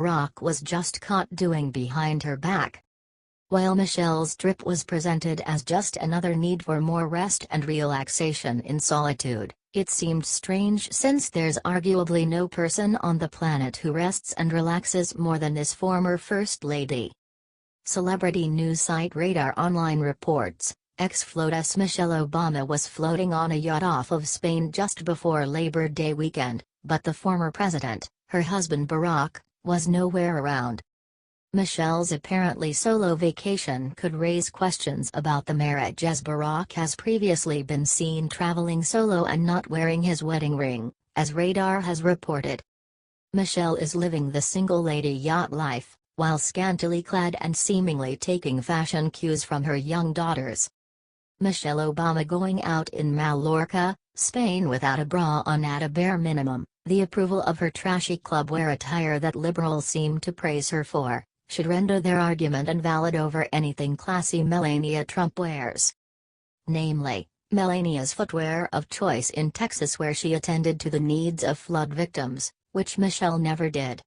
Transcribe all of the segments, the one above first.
Barack was just caught doing behind her back. While Michelle's trip was presented as just another need for more rest and relaxation in solitude, it seemed strange since there's arguably no person on the planet who rests and relaxes more than this former First Lady. Celebrity news site Radar Online reports, ex-FLOTUS Michelle Obama was floating on a yacht off of Spain just before Labor Day weekend, but the former president, her husband Barack, was nowhere around. Michelle's apparently solo vacation could raise questions about the marriage, as Barack has previously been seen traveling solo and not wearing his wedding ring, as Radar has reported. Michelle is living the single lady yacht life, while scantily clad and seemingly taking fashion cues from her young daughters. Michelle Obama going out in Mallorca, Spain without a bra on at a bare minimum, the approval of her trashy clubwear attire that liberals seem to praise her for, should render their argument invalid over anything classy Melania Trump wears. Namely, Melania's footwear of choice in Texas, where she attended to the needs of flood victims, which Michelle never did.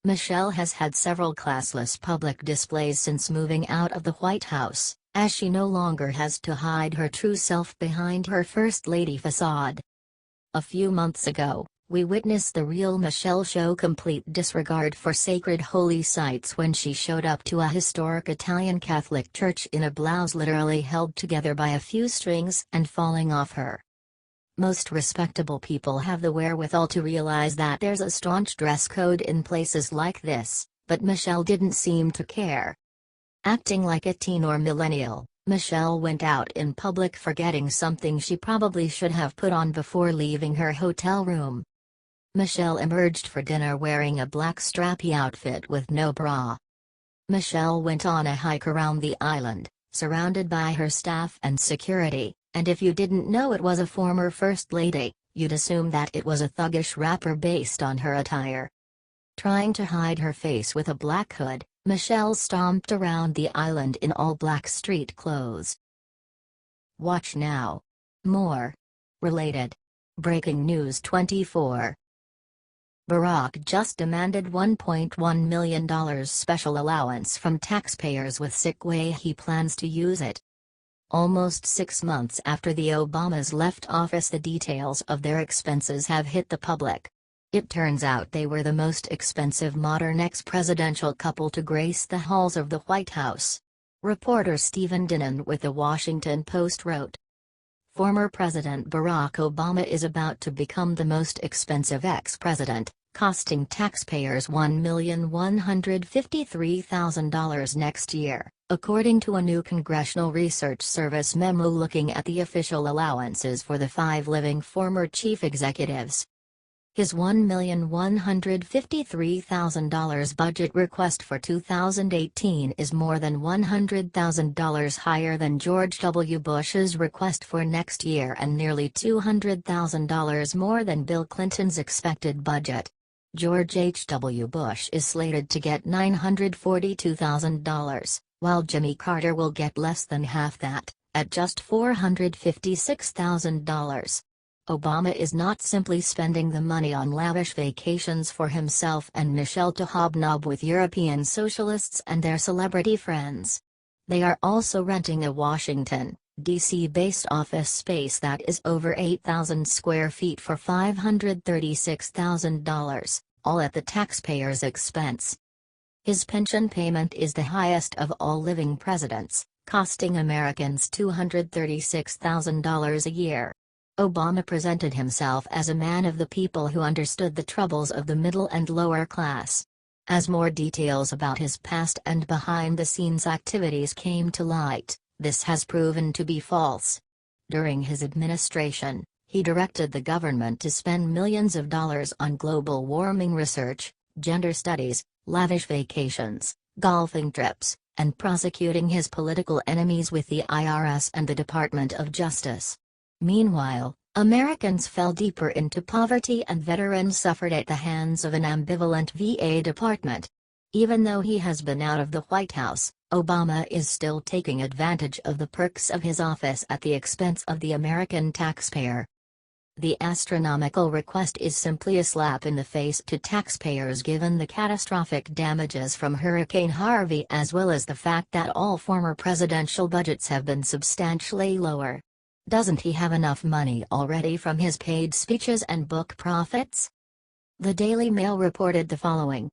Michelle has had several classless public displays since moving out of the White House, as she no longer has to hide her true self behind her First Lady facade. A few months ago, we witnessed the real Michelle show complete disregard for sacred holy sites when she showed up to a historic Italian Catholic church in a blouse literally held together by a few strings and falling off her. Most respectable people have the wherewithal to realize that there's a staunch dress code in places like this, but Michelle didn't seem to care. Acting like a teen or millennial, Michelle went out in public forgetting something she probably should have put on before leaving her hotel room. Michelle emerged for dinner wearing a black strappy outfit with no bra. Michelle went on a hike around the island, surrounded by her staff and security, and if you didn't know it was a former First Lady, you'd assume that it was a thuggish rapper based on her attire. Trying to hide her face with a black hood, Michelle stomped around the island in all black street clothes. Watch now. More. Related. Breaking News 24. Barack just demanded $1.1 million special allowance from taxpayers with sick way he plans to use it. Almost 6 months after the Obamas left office, the details of their expenses have hit the public. It turns out they were the most expensive modern ex-presidential couple to grace the halls of the White House. Reporter Stephen Dinnan with The Washington Post wrote, "Former President Barack Obama is about to become the most expensive ex-president, costing taxpayers $1,153,000 next year, according to a new Congressional Research Service memo looking at the official allowances for the 5 living former chief executives. His $1,153,000 budget request for 2018 is more than $100,000 higher than George W. Bush's request for next year and nearly $200,000 more than Bill Clinton's expected budget. George H. W. Bush is slated to get $942,000, while Jimmy Carter will get less than half that, at just $456,000. Obama is not simply spending the money on lavish vacations for himself and Michelle to hobnob with European socialists and their celebrity friends. They are also renting a Washington, D.C.-based office space that is over 8,000 square feet for $536,000, all at the taxpayer's expense. His pension payment is the highest of all living presidents, costing Americans $236,000 a year. Obama presented himself as a man of the people who understood the troubles of the middle and lower class. As more details about his past and behind-the-scenes activities came to light, this has proven to be false. During his administration, he directed the government to spend millions of dollars on global warming research, gender studies, lavish vacations, golfing trips, and prosecuting his political enemies with the IRS and the Department of Justice. Meanwhile, Americans fell deeper into poverty and veterans suffered at the hands of an ambivalent VA department. Even though he has been out of the White House, Obama is still taking advantage of the perks of his office at the expense of the American taxpayer. The astronomical request is simply a slap in the face to taxpayers given the catastrophic damages from Hurricane Harvey as well as the fact that all former presidential budgets have been substantially lower. Doesn't he have enough money already from his paid speeches and book profits? The Daily Mail reported the following.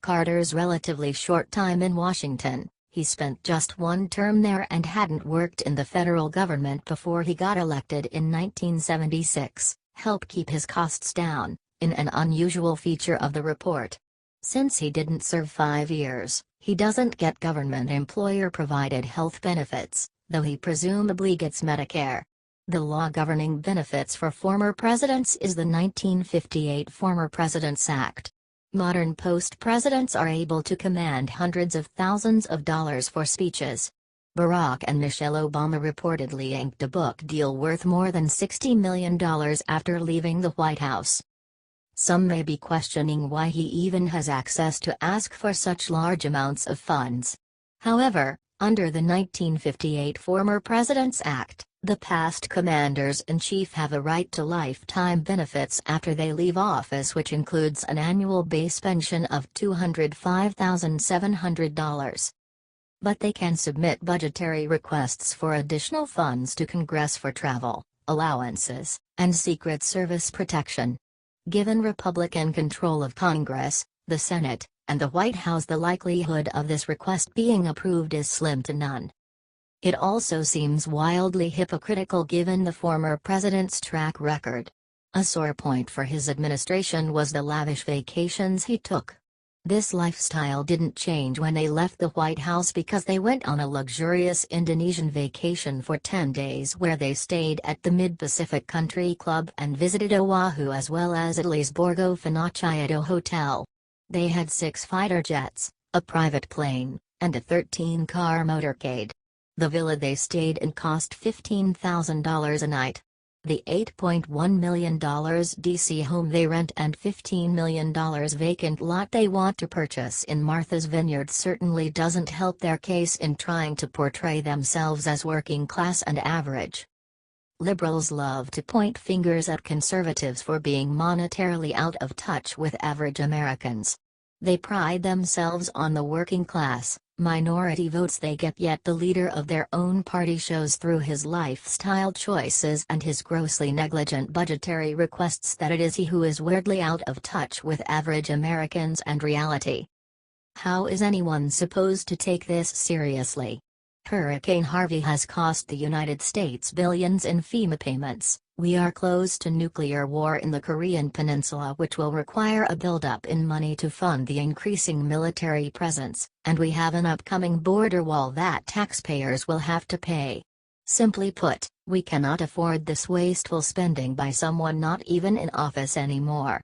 Carter's relatively short time in Washington, he spent just one term there and hadn't worked in the federal government before he got elected in 1976, helped keep his costs down, in an unusual feature of the report. Since he didn't serve 5 years, he doesn't get government employer-provided health benefits, though he presumably gets Medicare. The law governing benefits for former presidents is the 1958 Former Presidents Act. Modern post-presidents are able to command hundreds of thousands of dollars for speeches. Barack and Michelle Obama reportedly inked a book deal worth more than $60 million after leaving the White House. Some may be questioning why he even has access to ask for such large amounts of funds. However, under the 1958 Former Presidents Act, the past commanders-in-chief have a right to lifetime benefits after they leave office, which includes an annual base pension of $205,700. But they can submit budgetary requests for additional funds to Congress for travel, allowances, and Secret Service protection. Given Republican control of Congress, the Senate, and the White House, the likelihood of this request being approved is slim to none. It also seems wildly hypocritical given the former president's track record. A sore point for his administration was the lavish vacations he took. This lifestyle didn't change when they left the White House because they went on a luxurious Indonesian vacation for 10 days where they stayed at the Mid-Pacific Country Club and visited Oahu as well as Italy's Borgo Finocchiato Hotel. They had 6 fighter jets, a private plane, and a 13-car motorcade. The villa they stayed in cost $15,000 a night. The $8.1 million DC home they rent and $15 million vacant lot they want to purchase in Martha's Vineyard certainly doesn't help their case in trying to portray themselves as working class and average. Liberals love to point fingers at conservatives for being monetarily out of touch with average Americans. They pride themselves on the working class, minority votes they get, yet the leader of their own party shows through his lifestyle choices and his grossly negligent budgetary requests that it is he who is weirdly out of touch with average Americans and reality. How is anyone supposed to take this seriously? Hurricane Harvey has cost the United States billions in FEMA payments. We are close to nuclear war in the Korean Peninsula, which will require a buildup in money to fund the increasing military presence, and we have an upcoming border wall that taxpayers will have to pay. Simply put, we cannot afford this wasteful spending by someone not even in office anymore.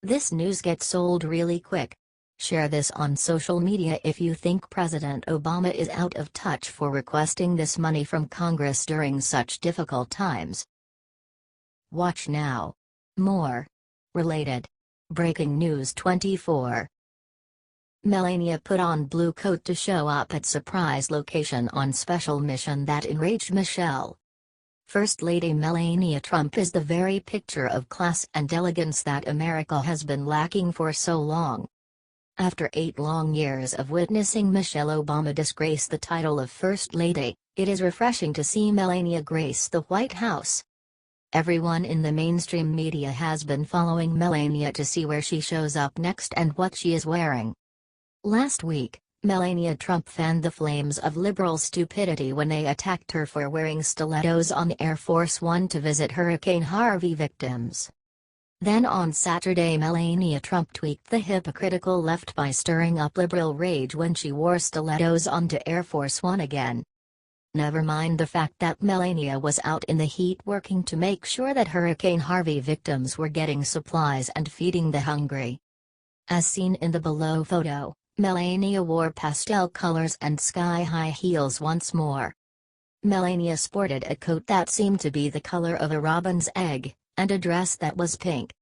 This news gets sold really quick. Share this on social media if you think President Obama is out of touch for requesting this money from Congress during such difficult times. Watch now. More. Related. Breaking News 24. Melania put on blue coat to show up at surprise location on special mission that enraged Michelle. First Lady Melania Trump is the very picture of class and elegance that America has been lacking for so long. After 8 long years of witnessing Michelle Obama disgrace the title of First Lady, it is refreshing to see Melania grace the White House. Everyone in the mainstream media has been following Melania to see where she shows up next and what she is wearing. Last week, Melania Trump fanned the flames of liberal stupidity when they attacked her for wearing stilettos on Air Force One to visit Hurricane Harvey victims. Then on Saturday, Melania Trump tweaked the hypocritical left by stirring up liberal rage when she wore stilettos onto Air Force One again. Never mind the fact that Melania was out in the heat working to make sure that Hurricane Harvey victims were getting supplies and feeding the hungry. As seen in the below photo, Melania wore pastel colors and sky-high heels once more. Melania sported a coat that seemed to be the color of a robin's egg, and a dress that was pink.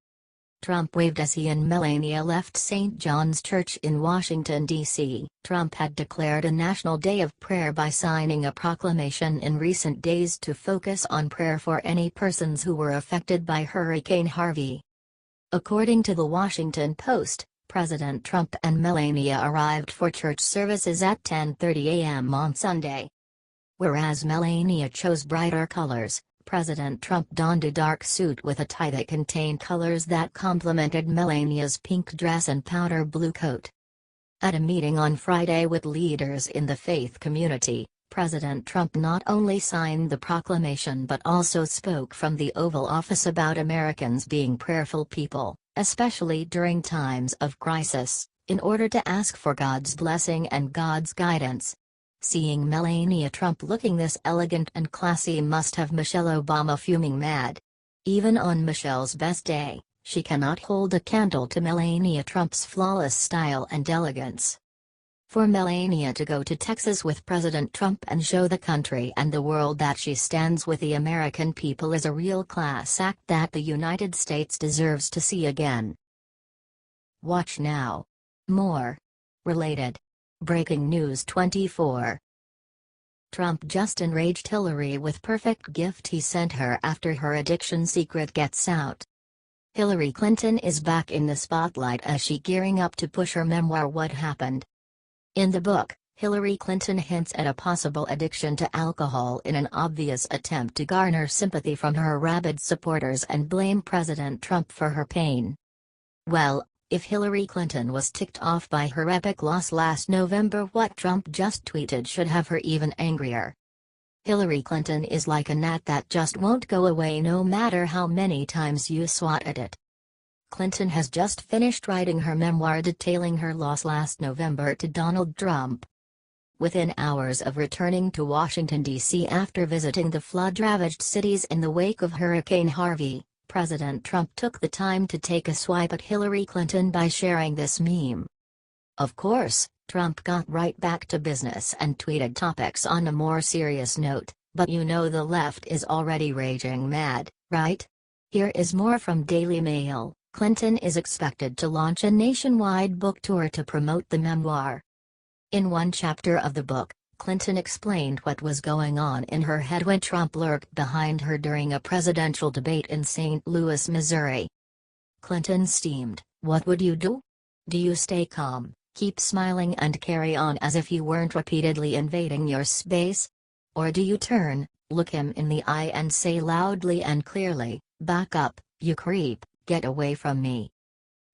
Trump waved as he and Melania left St. John's Church in Washington, D.C. Trump had declared a national day of prayer by signing a proclamation in recent days to focus on prayer for any persons who were affected by Hurricane Harvey. According to the Huffington Post, President Trump and Melania arrived for church services at 10:30 a.m. on Sunday. Whereas Melania chose brighter colors, President Trump donned a dark suit with a tie that contained colors that complemented Melania's pink dress and powder blue coat. At a meeting on Friday with leaders in the faith community, President Trump not only signed the proclamation but also spoke from the Oval Office about Americans being prayerful people, especially during times of crisis, in order to ask for God's blessing and God's guidance. Seeing Melania Trump looking this elegant and classy must have Michelle Obama fuming mad. Even on Michelle's best day, she cannot hold a candle to Melania Trump's flawless style and elegance. For Melania to go to Texas with President Trump and show the country and the world that she stands with the American people is a real class act that the United States deserves to see again. Watch now. More. Related. Breaking News 24. Trump just enraged Hillary with perfect gift he sent her after her addiction secret gets out. Hillary Clinton is back in the spotlight as she gearing up to push her memoir What Happened. In the book, Hillary Clinton hints at a possible addiction to alcohol in an obvious attempt to garner sympathy from her rabid supporters and blame President Trump for her pain. Well, if Hillary Clinton was ticked off by her epic loss last November, what Trump just tweeted should have her even angrier. Hillary Clinton is like a gnat that just won't go away no matter how many times you swat at it. Clinton has just finished writing her memoir detailing her loss last November to Donald Trump. Within hours of returning to Washington, D.C. after visiting the flood-ravaged cities in the wake of Hurricane Harvey, President Trump took the time to take a swipe at Hillary Clinton by sharing this meme. Of course, Trump got right back to business and tweeted topics on a more serious note, but you know the left is already raging mad, right? Here is more from Daily Mail. Clinton is expected to launch a nationwide book tour to promote the memoir. In one chapter of the book, Clinton explained what was going on in her head when Trump lurked behind her during a presidential debate in St. Louis, Missouri. Clinton steamed, "What would you do? Do you stay calm, keep smiling and carry on as if you weren't repeatedly invading your space? Or do you turn, look him in the eye and say loudly and clearly, 'Back up, you creep, get away from me'?"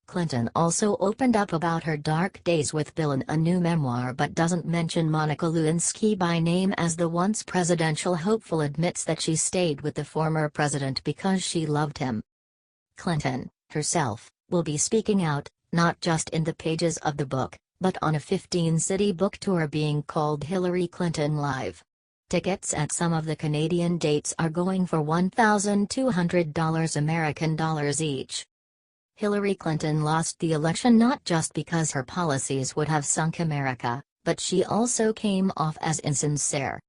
Clinton also opened up about her dark days with Bill in a new memoir but doesn't mention Monica Lewinsky by name as the once presidential hopeful admits that she stayed with the former president because she loved him. Clinton, herself, will be speaking out, not just in the pages of the book, but on a 15-city book tour being called Hillary Clinton Live. Tickets at some of the Canadian dates are going for $1,200 American dollars each. Hillary Clinton lost the election not just because her policies would have sunk America, but she also came off as insincere.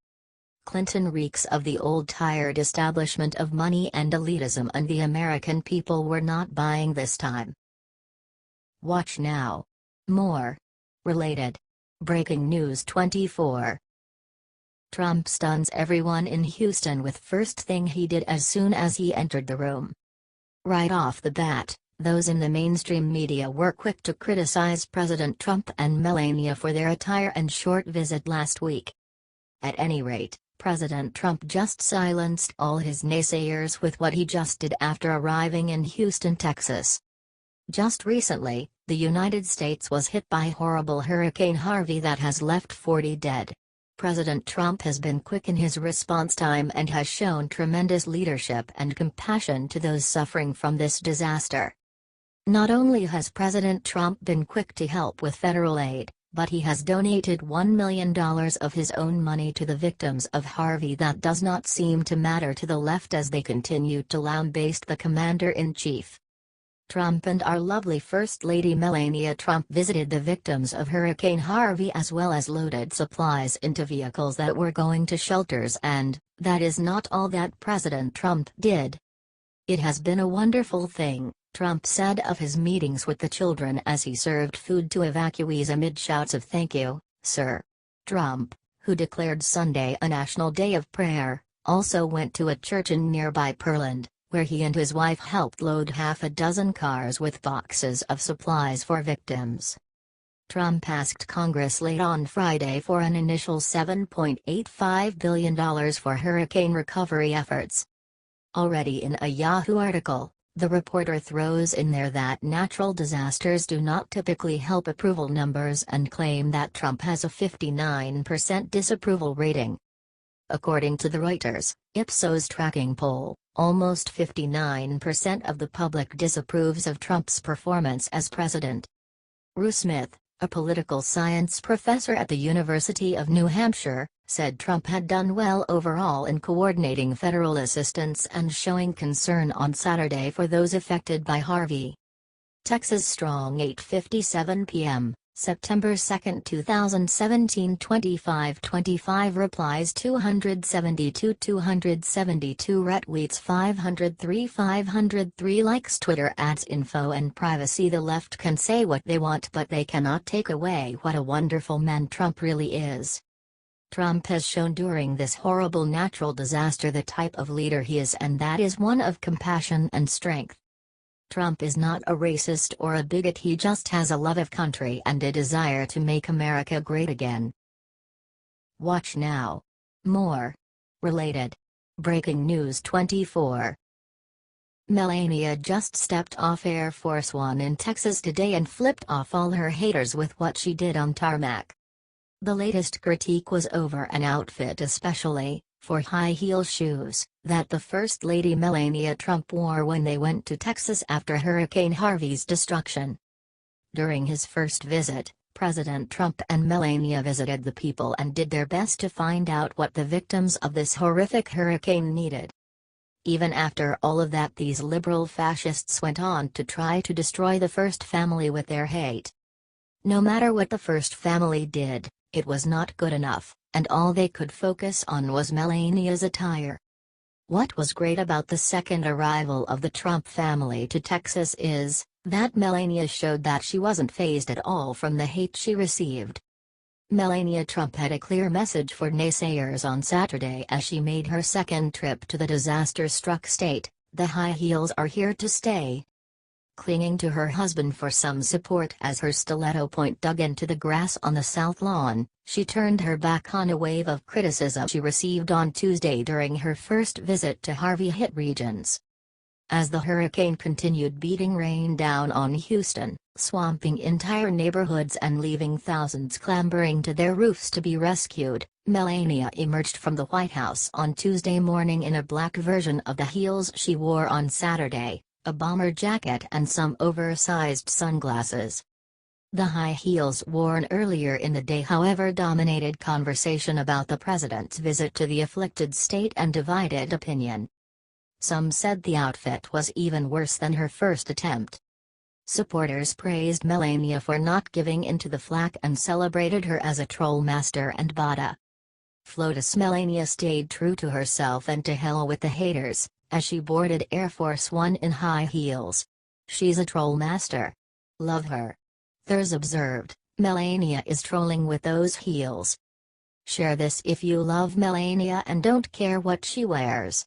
Clinton reeks of the old tired establishment of money and elitism, and the American people were not buying this time. Watch now. More. Related. Breaking News 24. Trump stuns everyone in Houston with first thing he did as soon as he entered the room. Right off the bat, those in the mainstream media were quick to criticize President Trump and Melania for their attire and short visit last week. At any rate, President Trump just silenced all his naysayers with what he just did after arriving in Houston, Texas. Just recently, the United States was hit by horrible Hurricane Harvey that has left 40 dead. President Trump has been quick in his response time and has shown tremendous leadership and compassion to those suffering from this disaster. Not only has President Trump been quick to help with federal aid, but he has donated $1 million of his own money to the victims of Harvey. That does not seem to matter to the left as they continue to lambaste the commander-in-chief. Trump and our lovely First Lady Melania Trump visited the victims of Hurricane Harvey as well as loaded supplies into vehicles that were going to shelters, and that is not all that President Trump did. It has been a wonderful thing, Trump said of his meetings with the children as he served food to evacuees amid shouts of "Thank you, sir." Trump, who declared Sunday a national day of prayer, also went to a church in nearby Pearland, where he and his wife helped load half a dozen cars with boxes of supplies for victims. Trump asked Congress late on Friday for an initial $7.85 billion for hurricane recovery efforts. Already in a Yahoo article, the reporter throws in there that natural disasters do not typically help approval numbers and claim that Trump has a 59% disapproval rating. According to the Reuters, Ipsos tracking poll, almost 59% of the public disapproves of Trump's performance as president. Rue Smith, a political science professor at the University of New Hampshire, said Trump had done well overall in coordinating federal assistance and showing concern on Saturday for those affected by Harvey. Texas Strong 8:57 p.m., September 2, 2017 25:25 replies 272 retweets 503 likes Twitter adds info and privacy. The left can say what they want, but they cannot take away what a wonderful man Trump really is. Trump has shown during this horrible natural disaster the type of leader he is, and that is one of compassion and strength. Trump is not a racist or a bigot, he just has a love of country and a desire to make America great again. Watch now. More. Related. Breaking News 24. Melania just stepped off Air Force One in Texas today and flipped off all her haters with what she did on tarmac. The latest critique was over an outfit, especially for high heel shoes, that the First Lady Melania Trump wore when they went to Texas after Hurricane Harvey's destruction. During his first visit, President Trump and Melania visited the people and did their best to find out what the victims of this horrific hurricane needed. Even after all of that, these liberal fascists went on to try to destroy the First Family with their hate. No matter what the First Family did, it was not good enough, and all they could focus on was Melania's attire. What was great about the second arrival of the Trump family to Texas is that Melania showed that she wasn't fazed at all from the hate she received. Melania Trump had a clear message for naysayers on Saturday as she made her second trip to the disaster-struck state: the high heels are here to stay. Clinging to her husband for some support as her stiletto point dug into the grass on the south lawn, she turned her back on a wave of criticism she received on Tuesday during her first visit to Harvey-hit regions. As the hurricane continued beating rain down on Houston, swamping entire neighborhoods and leaving thousands clambering to their roofs to be rescued, Melania emerged from the White House on Tuesday morning in a black version of the heels she wore on Saturday, a bomber jacket and some oversized sunglasses. The high heels worn earlier in the day, however, dominated conversation about the president's visit to the afflicted state and divided opinion. Some said the outfit was even worse than her first attempt. Supporters praised Melania for not giving in to the flack and celebrated her as a troll master and bada. FLOTUS Melania stayed true to herself and to hell with the haters, as she boarded Air Force One in high heels. She's a troll master. Love her. Thurs observed, Melania is trolling with those heels. Share this if you love Melania and don't care what she wears.